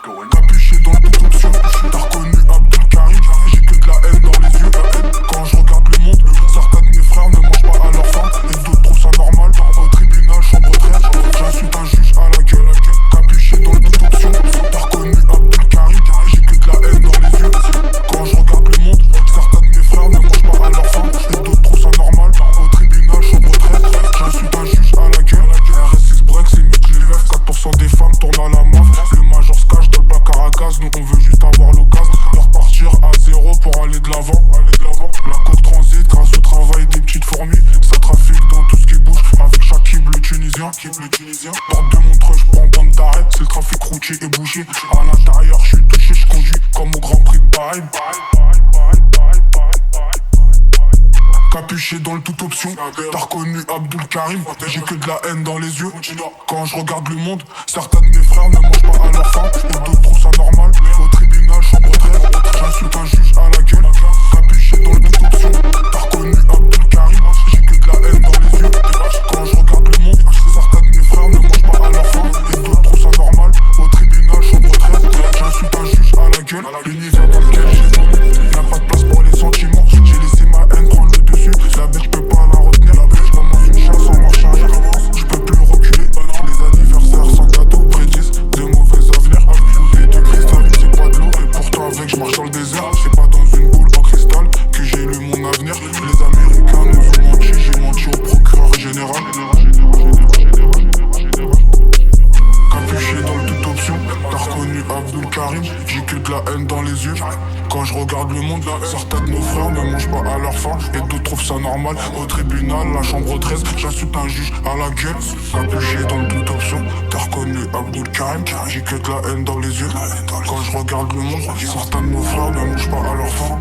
Capuché dans toute option, t'as reconnu Abdul Karim. J'ai que de la haine dans les yeux. Quand je regarde le monde, certains de mes frères ne mangent pas à leur faim et d'autres trouvent ça normal. Au tribunal, chambre 13, j'insulte un juge à la gueule. Capuché dans toute option, t'as reconnu Abdul Karim. J'ai que de la haine dans les yeux. Quand je regarde le monde, certains de mes frères ne mangent pas à leur faim et d'autres trouvent ça normal. Au tribunal, chambre 13, j'insulte un juge à la gueule. RS6 break, c'est mieux que les meufs. 4% des femmes tournent à la main. Le major se cache dans le placard à gaz. Nous on veut juste avoir l'occasion de repartir à zéro pour aller de l'avant. La coque transite grâce au travail des petites fourmis. Ça trafique dans tout ce qui bouge avec Shakib le Tunisien. Porte de Montreux, j'prends bande d'arrêt. C'est le trafic routier et bouché. À l'intérieur, j'suis touché, j'conduis comme au Grand Prix de Bahreïn. Capuché dans le toute option, t'as reconnu Abdul Karim. J'ai que de la haine dans les yeux. Quand je regarde le monde, certains de mes frères ne mangent pas à leur faim et d'autres trouvent ça normal. Au tribunal, chambre 13, j'insulte un juge à la gueule. Capuché dans le toute option, t'as reconnu Abdul Karim. J'ai que de la haine dans les yeux. Quand je regarde le monde, certains de mes frères ne mangent pas à leur faim et d'autres trouvent ça normal. Au tribunal, chambre 13, j'insulte un juge à la gueule. L'univers dans lequel j'évolue, y'a pas de place pour les sentiments. J'ai laissé ma haine prendre le dessus. La bête, j'peux pas la retenir. Je commence une chasse en marche arrière. J'peux plus reculer. Les anniversaires sans gâteau prédisent de mauvais avenirs. Bouteille de cristal, c'est pas de l'eau. Et pourtant avec j'marche dans le désert. C'est pas dans une boule en cristal que j'ai lu mon avenir. Les Américains nous ont menti. J'ai menti au procureur général. Capuché dans le toute option, t'as reconnu Abdul Karim. J'ai que de la haine dans les yeux. Quand je regarde le monde, certains de nos frères ne mangent pas à leur faim et d'autres trouvent ça normal. Au tribunal, la chambre 13, j'insulte un juge à la gueule. Capuché dans le toute option, t'as reconnu Abdul Karim. J'ai que de la haine dans les yeux. Quand je regarde le monde, certains de nos frères ne mangent pas à leur faim